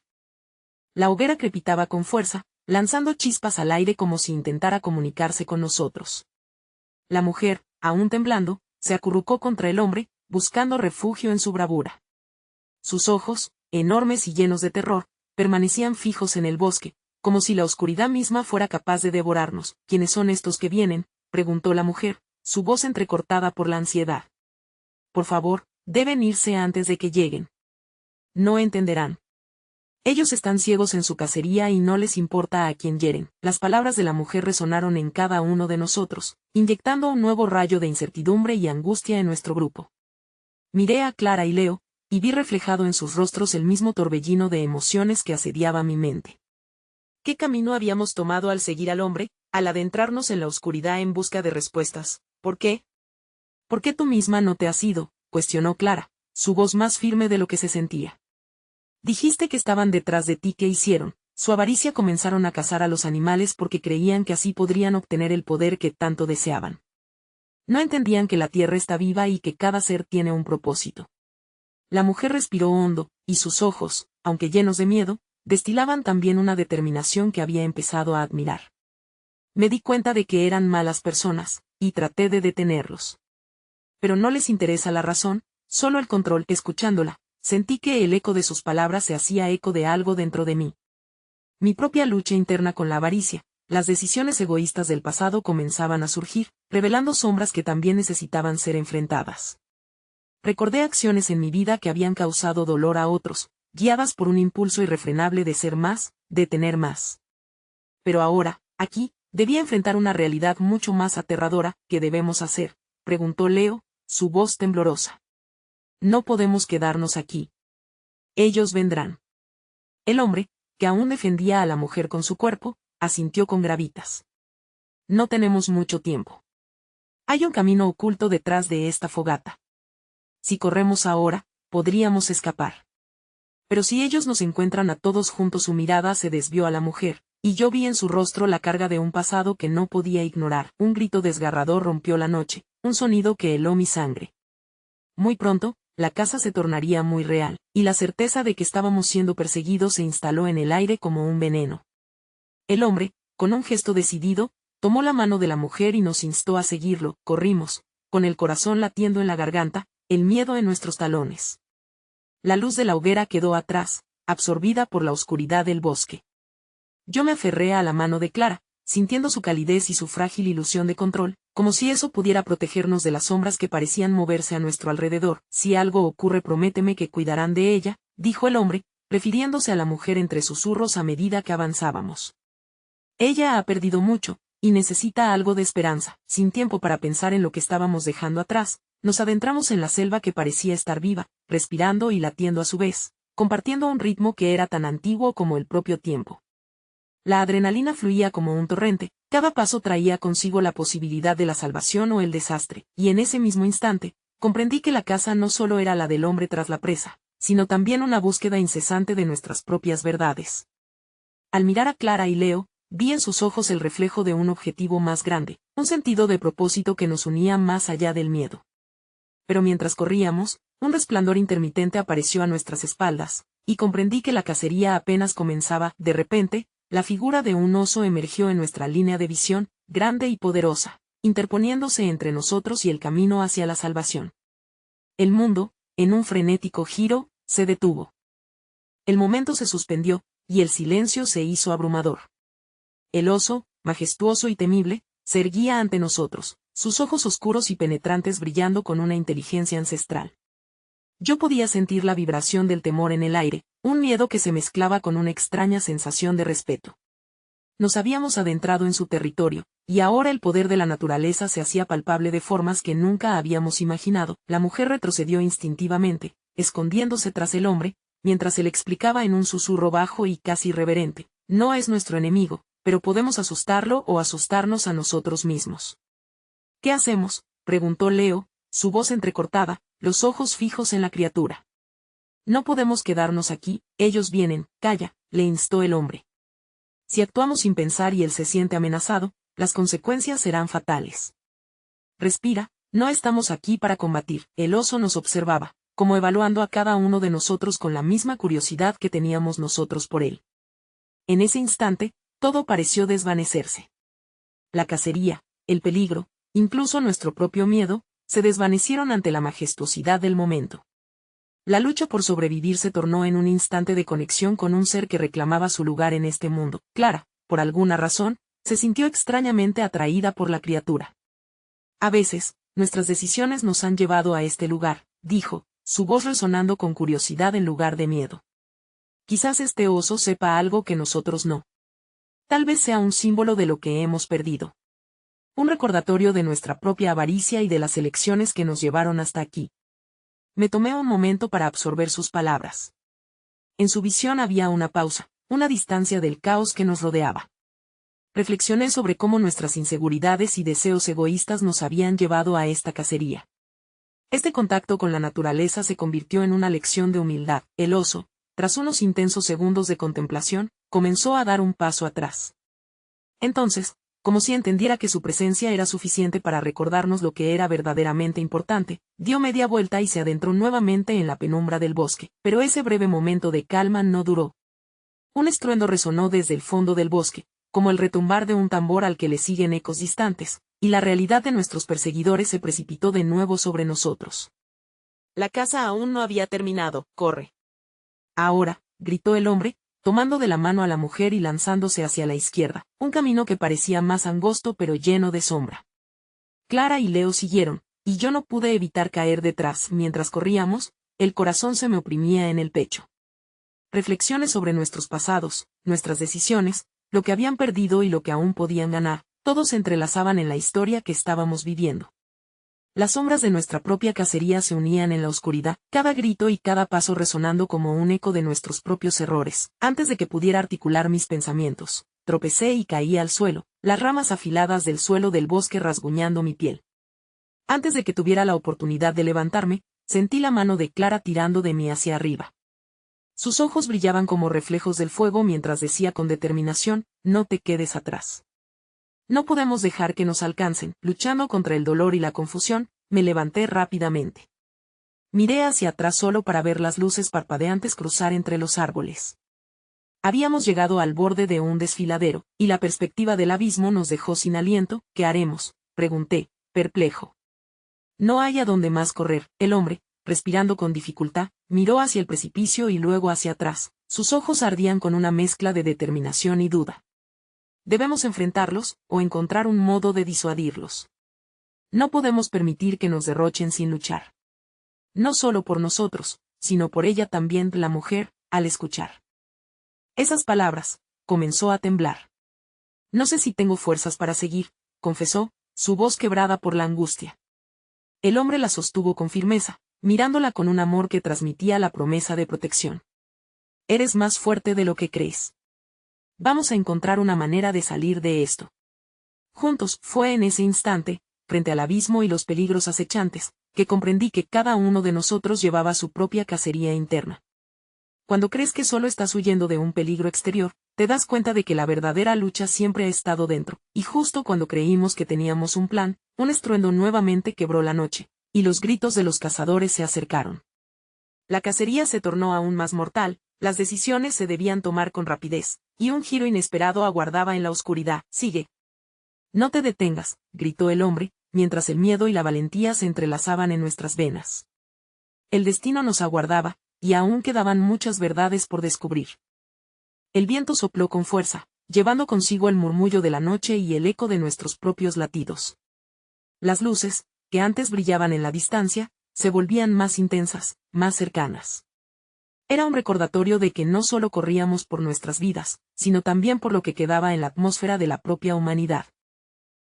La hoguera crepitaba con fuerza, lanzando chispas al aire como si intentara comunicarse con nosotros. La mujer, aún temblando, se acurrucó contra el hombre, buscando refugio en su bravura. Sus ojos, enormes y llenos de terror, permanecían fijos en el bosque, como si la oscuridad misma fuera capaz de devorarnos. ¿Quiénes son estos que vienen?, preguntó la mujer, su voz entrecortada por la ansiedad. Por favor, deben irse antes de que lleguen. No entenderán. Ellos están ciegos en su cacería y no les importa a quién hieren. Las palabras de la mujer resonaron en cada uno de nosotros, inyectando un nuevo rayo de incertidumbre y angustia en nuestro grupo. Miré a Clara y Leo, y vi reflejado en sus rostros el mismo torbellino de emociones que asediaba mi mente. ¿Qué camino habíamos tomado al seguir al hombre, al adentrarnos en la oscuridad en busca de respuestas? ¿Por qué? ¿Por qué tú misma no te has ido?, cuestionó Clara, su voz más firme de lo que se sentía. Dijiste que estaban detrás de ti. ¿Qué hicieron? Su avaricia. Comenzaron a cazar a los animales porque creían que así podrían obtener el poder que tanto deseaban. No entendían que la tierra está viva y que cada ser tiene un propósito. La mujer respiró hondo, y sus ojos, aunque llenos de miedo, destilaban también una determinación que había empezado a admirar. Me di cuenta de que eran malas personas, y traté de detenerlos. Pero no les interesa la razón, solo el control. Escuchándola, sentí que el eco de sus palabras se hacía eco de algo dentro de mí. Mi propia lucha interna con la avaricia, las decisiones egoístas del pasado comenzaban a surgir, revelando sombras que también necesitaban ser enfrentadas. Recordé acciones en mi vida que habían causado dolor a otros, guiadas por un impulso irrefrenable de ser más, de tener más. Pero ahora, aquí, debía enfrentar una realidad mucho más aterradora. ¿Qué debemos hacer?, preguntó Leo, su voz temblorosa. No podemos quedarnos aquí. Ellos vendrán. El hombre, que aún defendía a la mujer con su cuerpo, asintió con gravitas. No tenemos mucho tiempo. Hay un camino oculto detrás de esta fogata. Si corremos ahora, podríamos escapar. Pero si ellos nos encuentran a todos juntos. Su mirada se desvió a la mujer, y yo vi en su rostro la carga de un pasado que no podía ignorar. Un grito desgarrador rompió la noche, un sonido que heló mi sangre. Muy pronto, la casa se tornaría muy real, y la certeza de que estábamos siendo perseguidos se instaló en el aire como un veneno. El hombre, con un gesto decidido, tomó la mano de la mujer y nos instó a seguirlo. Corrimos, con el corazón latiendo en la garganta, el miedo en nuestros talones. La luz de la hoguera quedó atrás, absorbida por la oscuridad del bosque. Yo me aferré a la mano de Clara, sintiendo su calidez y su frágil ilusión de control, como si eso pudiera protegernos de las sombras que parecían moverse a nuestro alrededor. Si algo ocurre, prométeme que cuidarán de ella, dijo el hombre, refiriéndose a la mujer entre susurros a medida que avanzábamos. Ella ha perdido mucho, y necesita algo de esperanza. Sin tiempo para pensar en lo que estábamos dejando atrás, nos adentramos en la selva que parecía estar viva, respirando y latiendo a su vez, compartiendo un ritmo que era tan antiguo como el propio tiempo. La adrenalina fluía como un torrente, cada paso traía consigo la posibilidad de la salvación o el desastre, y en ese mismo instante, comprendí que la caza no solo era la del hombre tras la presa, sino también una búsqueda incesante de nuestras propias verdades. Al mirar a Clara y Leo, vi en sus ojos el reflejo de un objetivo más grande, un sentido de propósito que nos unía más allá del miedo. Pero mientras corríamos, un resplandor intermitente apareció a nuestras espaldas, y comprendí que la cacería apenas comenzaba. De repente, la figura de un oso emergió en nuestra línea de visión, grande y poderosa, interponiéndose entre nosotros y el camino hacia la salvación. El mundo, en un frenético giro, se detuvo. El momento se suspendió, y el silencio se hizo abrumador. El oso, majestuoso y temible, se erguía ante nosotros, sus ojos oscuros y penetrantes brillando con una inteligencia ancestral. Yo podía sentir la vibración del temor en el aire, un miedo que se mezclaba con una extraña sensación de respeto. Nos habíamos adentrado en su territorio, y ahora el poder de la naturaleza se hacía palpable de formas que nunca habíamos imaginado. La mujer retrocedió instintivamente, escondiéndose tras el hombre, mientras él explicaba en un susurro bajo y casi irreverente: no es nuestro enemigo, pero podemos asustarlo o asustarnos a nosotros mismos. ¿Qué hacemos?, preguntó Leo, su voz entrecortada, los ojos fijos en la criatura. No podemos quedarnos aquí, ellos vienen. Calla, le instó el hombre. Si actuamos sin pensar y él se siente amenazado, las consecuencias serán fatales. Respira, no estamos aquí para combatir. El oso nos observaba, como evaluando a cada uno de nosotros con la misma curiosidad que teníamos nosotros por él. En ese instante, todo pareció desvanecerse. La cacería, el peligro, incluso nuestro propio miedo, se desvanecieron ante la majestuosidad del momento. La lucha por sobrevivir se tornó en un instante de conexión con un ser que reclamaba su lugar en este mundo. Clara, por alguna razón, se sintió extrañamente atraída por la criatura. A veces, nuestras decisiones nos han llevado a este lugar, dijo, su voz resonando con curiosidad en lugar de miedo. Quizás este oso sepa algo que nosotros no. Tal vez sea un símbolo de lo que hemos perdido. Un recordatorio de nuestra propia avaricia y de las elecciones que nos llevaron hasta aquí. Me tomé un momento para absorber sus palabras. En su visión había una pausa, una distancia del caos que nos rodeaba. Reflexioné sobre cómo nuestras inseguridades y deseos egoístas nos habían llevado a esta cacería. Este contacto con la naturaleza se convirtió en una lección de humildad. El oso, tras unos intensos segundos de contemplación, comenzó a dar un paso atrás. Entonces, como si entendiera que su presencia era suficiente para recordarnos lo que era verdaderamente importante, dio media vuelta y se adentró nuevamente en la penumbra del bosque, pero ese breve momento de calma no duró. Un estruendo resonó desde el fondo del bosque, como el retumbar de un tambor al que le siguen ecos distantes, y la realidad de nuestros perseguidores se precipitó de nuevo sobre nosotros. La caza aún no había terminado, corre. Ahora, gritó el hombre, tomando de la mano a la mujer y lanzándose hacia la izquierda, un camino que parecía más angosto pero lleno de sombra. Clara y Leo siguieron, y yo no pude evitar caer detrás. Mientras corríamos, el corazón se me oprimía en el pecho. Reflexiones sobre nuestros pasados, nuestras decisiones, lo que habían perdido y lo que aún podían ganar, todos se entrelazaban en la historia que estábamos viviendo. Las sombras de nuestra propia cacería se unían en la oscuridad, cada grito y cada paso resonando como un eco de nuestros propios errores. Antes de que pudiera articular mis pensamientos, tropecé y caí al suelo, las ramas afiladas del suelo del bosque rasguñando mi piel. Antes de que tuviera la oportunidad de levantarme, sentí la mano de Clara tirando de mí hacia arriba. Sus ojos brillaban como reflejos del fuego mientras decía con determinación, no te quedes atrás. No podemos dejar que nos alcancen. Luchando contra el dolor y la confusión, me levanté rápidamente. Miré hacia atrás solo para ver las luces parpadeantes cruzar entre los árboles. Habíamos llegado al borde de un desfiladero, y la perspectiva del abismo nos dejó sin aliento. ¿Qué haremos?, pregunté, perplejo. No hay a dónde más correr. El hombre, respirando con dificultad, miró hacia el precipicio y luego hacia atrás. Sus ojos ardían con una mezcla de determinación y duda. Debemos enfrentarlos, o encontrar un modo de disuadirlos. No podemos permitir que nos derrochen sin luchar. No solo por nosotros, sino por ella también. La mujer, al escuchar esas palabras, comenzó a temblar. No sé si tengo fuerzas para seguir, confesó, su voz quebrada por la angustia. El hombre la sostuvo con firmeza, mirándola con un amor que transmitía la promesa de protección. Eres más fuerte de lo que crees. Vamos a encontrar una manera de salir de esto. Juntos. Fue en ese instante, frente al abismo y los peligros acechantes, que comprendí que cada uno de nosotros llevaba su propia cacería interna. Cuando crees que solo estás huyendo de un peligro exterior, te das cuenta de que la verdadera lucha siempre ha estado dentro, y justo cuando creímos que teníamos un plan, un estruendo nuevamente quebró la noche, y los gritos de los cazadores se acercaron. La cacería se tornó aún más mortal, las decisiones se debían tomar con rapidez, y un giro inesperado aguardaba en la oscuridad. Sigue. No te detengas, gritó el hombre, mientras el miedo y la valentía se entrelazaban en nuestras venas. El destino nos aguardaba, y aún quedaban muchas verdades por descubrir. El viento sopló con fuerza, llevando consigo el murmullo de la noche y el eco de nuestros propios latidos. Las luces, que antes brillaban en la distancia, se volvían más intensas, más cercanas. Era un recordatorio de que no solo corríamos por nuestras vidas, sino también por lo que quedaba en la atmósfera de la propia humanidad.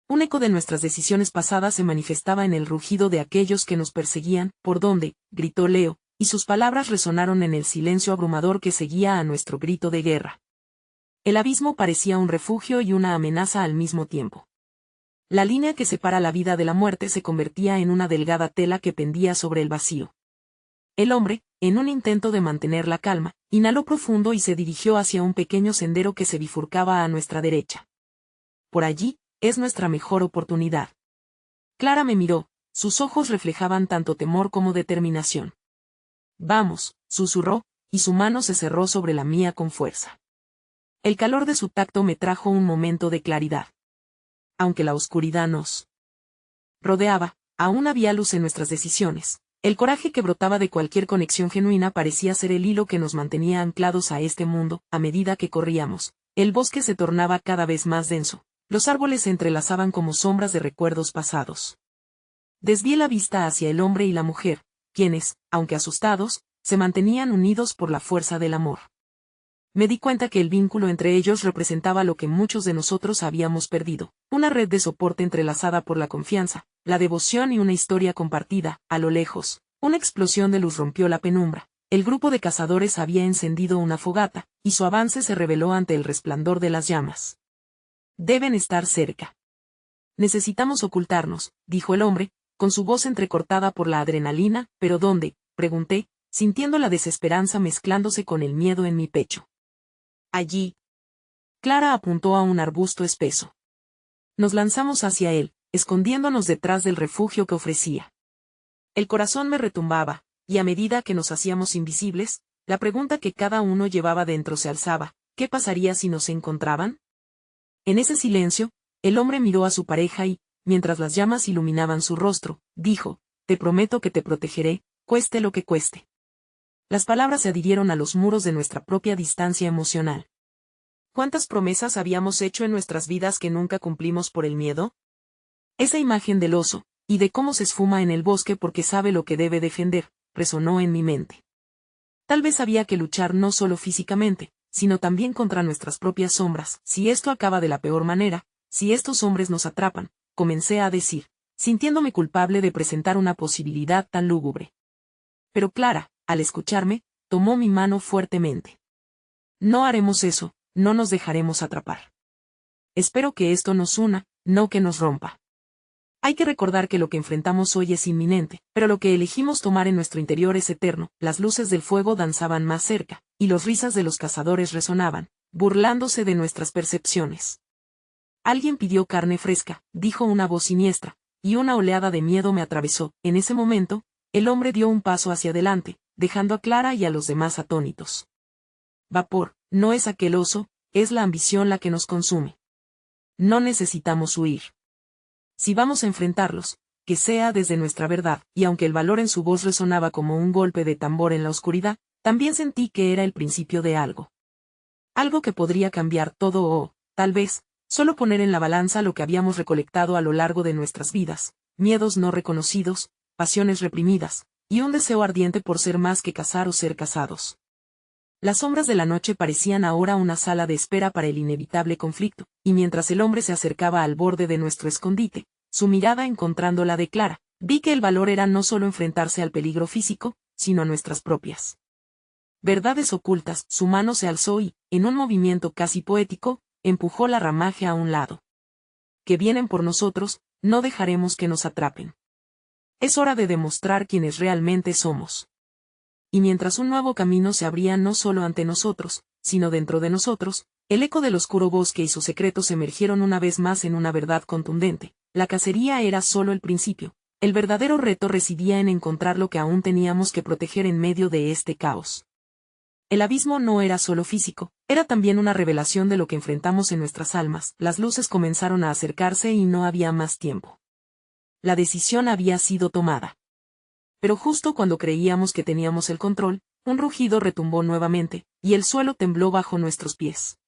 Un eco de nuestras decisiones pasadas se manifestaba en el rugido de aquellos que nos perseguían. ¿Por dónde?, gritó Leo, y sus palabras resonaron en el silencio abrumador que seguía a nuestro grito de guerra. El abismo parecía un refugio y una amenaza al mismo tiempo. La línea que separa la vida de la muerte se convertía en una delgada tela que pendía sobre el vacío. El hombre, en un intento de mantener la calma, inhaló profundo y se dirigió hacia un pequeño sendero que se bifurcaba a nuestra derecha. Por allí, es nuestra mejor oportunidad. Clara me miró, sus ojos reflejaban tanto temor como determinación. Vamos, susurró, y su mano se cerró sobre la mía con fuerza. El calor de su tacto me trajo un momento de claridad. Aunque la oscuridad nos rodeaba, aún había luz en nuestras decisiones. El coraje que brotaba de cualquier conexión genuina parecía ser el hilo que nos mantenía anclados a este mundo. A medida que corríamos, el bosque se tornaba cada vez más denso. Los árboles se entrelazaban como sombras de recuerdos pasados. Desvié la vista hacia el hombre y la mujer, quienes, aunque asustados, se mantenían unidos por la fuerza del amor. Me di cuenta que el vínculo entre ellos representaba lo que muchos de nosotros habíamos perdido, una red de soporte entrelazada por la confianza, la devoción y una historia compartida. A lo lejos, una explosión de luz rompió la penumbra, El grupo de cazadores había encendido una fogata, y su avance se reveló ante el resplandor de las llamas. Deben estar cerca. Necesitamos ocultarnos, dijo el hombre, con su voz entrecortada por la adrenalina. ¿Pero dónde?, pregunté, sintiendo la desesperanza mezclándose con el miedo en mi pecho. Allí. Clara apuntó a un arbusto espeso. Nos lanzamos hacia él, escondiéndonos detrás del refugio que ofrecía. El corazón me retumbaba, y a medida que nos hacíamos invisibles, la pregunta que cada uno llevaba dentro se alzaba: ¿qué pasaría si nos encontraban? En ese silencio, el hombre miró a su pareja y, mientras las llamas iluminaban su rostro, dijo: te prometo que te protegeré, cueste lo que cueste. Las palabras se adhirieron a los muros de nuestra propia distancia emocional. ¿Cuántas promesas habíamos hecho en nuestras vidas que nunca cumplimos por el miedo? Esa imagen del oso, y de cómo se esfuma en el bosque porque sabe lo que debe defender, resonó en mi mente. Tal vez había que luchar no solo físicamente, sino también contra nuestras propias sombras. Si esto acaba de la peor manera, si estos hombres nos atrapan, comencé a decir, sintiéndome culpable de presentar una posibilidad tan lúgubre. Pero Clara, al escucharme, tomó mi mano fuertemente. No haremos eso, no nos dejaremos atrapar. Espero que esto nos una, no que nos rompa. Hay que recordar que lo que enfrentamos hoy es inminente, pero lo que elegimos tomar en nuestro interior es eterno. Las luces del fuego danzaban más cerca, y los risas de los cazadores resonaban, burlándose de nuestras percepciones. Alguien pidió carne fresca, dijo una voz siniestra, y una oleada de miedo me atravesó. En ese momento, el hombre dio un paso hacia adelante, dejando a Clara y a los demás atónitos. Vapor, no es aquel oso, es la ambición la que nos consume. No necesitamos huir. Si vamos a enfrentarlos, que sea desde nuestra verdad, y aunque el valor en su voz resonaba como un golpe de tambor en la oscuridad, también sentí que era el principio de algo. Algo que podría cambiar todo o, tal vez, solo poner en la balanza lo que habíamos recolectado a lo largo de nuestras vidas: miedos no reconocidos, pasiones reprimidas, y un deseo ardiente por ser más que cazar o ser cazados. Las sombras de la noche parecían ahora una sala de espera para el inevitable conflicto, y mientras el hombre se acercaba al borde de nuestro escondite, su mirada encontrando la de Clara, vi que el valor era no solo enfrentarse al peligro físico, sino a nuestras propias verdades ocultas. Su mano se alzó y, en un movimiento casi poético, empujó la ramaje a un lado. Que vienen por nosotros, no dejaremos que nos atrapen. Es hora de demostrar quiénes realmente somos. Y mientras un nuevo camino se abría no solo ante nosotros, sino dentro de nosotros, el eco del oscuro bosque y sus secretos emergieron una vez más en una verdad contundente: la cacería era solo el principio. El verdadero reto residía en encontrar lo que aún teníamos que proteger en medio de este caos. El abismo no era solo físico, era también una revelación de lo que enfrentamos en nuestras almas. Las luces comenzaron a acercarse y no había más tiempo. La decisión había sido tomada. Pero justo cuando creíamos que teníamos el control, un rugido retumbó nuevamente, y el suelo tembló bajo nuestros pies.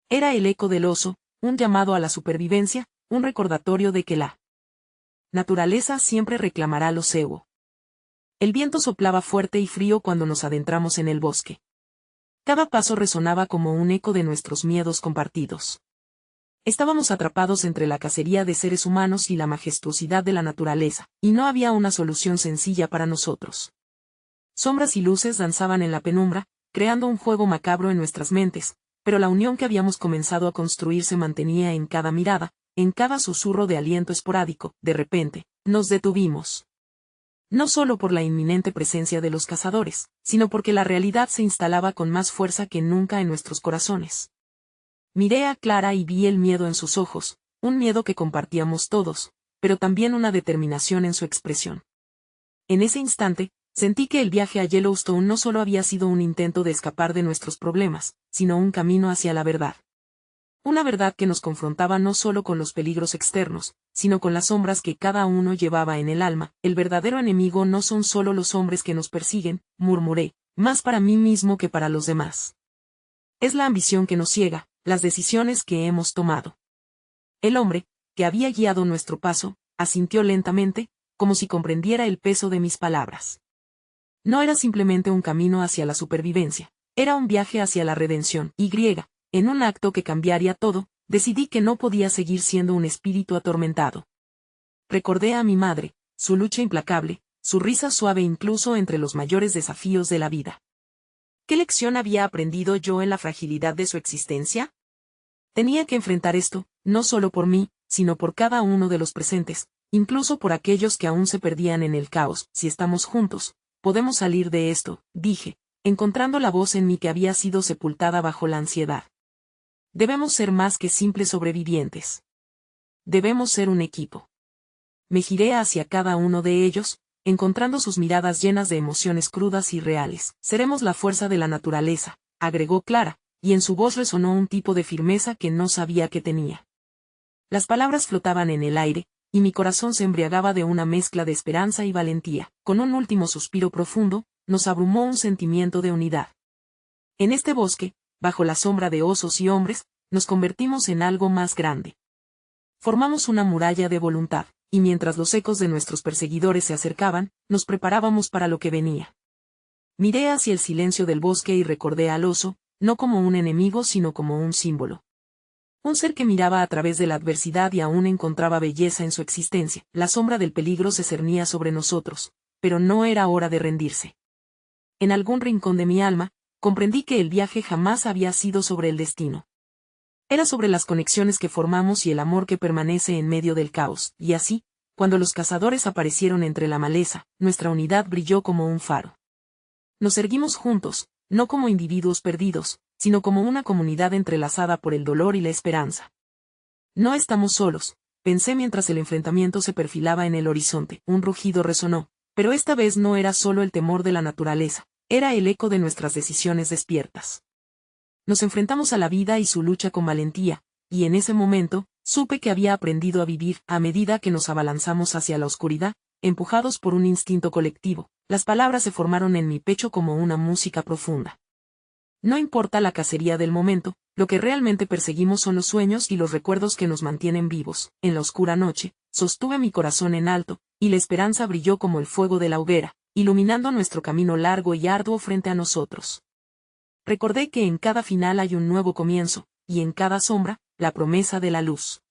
Era el eco del oso, un llamado a la supervivencia, un recordatorio de que la naturaleza siempre reclamará lo suyo. El viento soplaba fuerte y frío cuando nos adentramos en el bosque. Cada paso resonaba como un eco de nuestros miedos compartidos. Estábamos atrapados entre la cacería de seres humanos y la majestuosidad de la naturaleza, y no había una solución sencilla para nosotros. Sombras y luces danzaban en la penumbra, creando un juego macabro en nuestras mentes, pero la unión que habíamos comenzado a construir se mantenía en cada mirada, en cada susurro de aliento esporádico. De repente, nos detuvimos. No solo por la inminente presencia de los cazadores, sino porque la realidad se instalaba con más fuerza que nunca en nuestros corazones. Miré a Clara y vi el miedo en sus ojos, un miedo que compartíamos todos, pero también una determinación en su expresión. En ese instante, sentí que el viaje a Yellowstone no solo había sido un intento de escapar de nuestros problemas, sino un camino hacia la verdad. Una verdad que nos confrontaba no solo con los peligros externos, sino con las sombras que cada uno llevaba en el alma. El verdadero enemigo no son solo los hombres que nos persiguen, murmuré, más para mí mismo que para los demás. Es la ambición que nos ciega, las decisiones que hemos tomado. El hombre, que había guiado nuestro paso, asintió lentamente, como si comprendiera el peso de mis palabras. No era simplemente un camino hacia la supervivencia, era un viaje hacia la redención. En un acto que cambiaría todo, decidí que no podía seguir siendo un espíritu atormentado. Recordé a mi madre, su lucha implacable, su risa suave incluso entre los mayores desafíos de la vida. ¿Qué lección había aprendido yo en la fragilidad de su existencia? Tenía que enfrentar esto, no solo por mí, sino por cada uno de los presentes, incluso por aquellos que aún se perdían en el caos. Si estamos juntos, podemos salir de esto, dije, encontrando la voz en mí que había sido sepultada bajo la ansiedad. Debemos ser más que simples sobrevivientes. Debemos ser un equipo. Me giré hacia cada uno de ellos, encontrando sus miradas llenas de emociones crudas y reales. Seremos la fuerza de la naturaleza, agregó Clara, y en su voz resonó un tipo de firmeza que no sabía que tenía. Las palabras flotaban en el aire, y mi corazón se embriagaba de una mezcla de esperanza y valentía. Con un último suspiro profundo, nos abrumó un sentimiento de unidad. En este bosque, bajo la sombra de osos y hombres, nos convertimos en algo más grande. Formamos una muralla de voluntad, y mientras los ecos de nuestros perseguidores se acercaban, nos preparábamos para lo que venía. Miré hacia el silencio del bosque y recordé al oso, no como un enemigo sino como un símbolo. Un ser que miraba a través de la adversidad y aún encontraba belleza en su existencia. La sombra del peligro se cernía sobre nosotros, pero no era hora de rendirse. En algún rincón de mi alma, comprendí que el viaje jamás había sido sobre el destino. Era sobre las conexiones que formamos y el amor que permanece en medio del caos, y así, cuando los cazadores aparecieron entre la maleza, nuestra unidad brilló como un faro. Nos erguimos juntos, no como individuos perdidos, sino como una comunidad entrelazada por el dolor y la esperanza. No estamos solos, pensé mientras el enfrentamiento se perfilaba en el horizonte. Un rugido resonó, pero esta vez no era solo el temor de la naturaleza, era el eco de nuestras decisiones despiertas. Nos enfrentamos a la vida y su lucha con valentía, y en ese momento, supe que había aprendido a vivir. A medida que nos abalanzamos hacia la oscuridad, empujados por un instinto colectivo, las palabras se formaron en mi pecho como una música profunda. No importa la cacería del momento, lo que realmente perseguimos son los sueños y los recuerdos que nos mantienen vivos. En la oscura noche, sostuve mi corazón en alto, y la esperanza brilló como el fuego de la hoguera, iluminando nuestro camino largo y arduo frente a nosotros. Recordé que en cada final hay un nuevo comienzo, y en cada sombra, la promesa de la luz.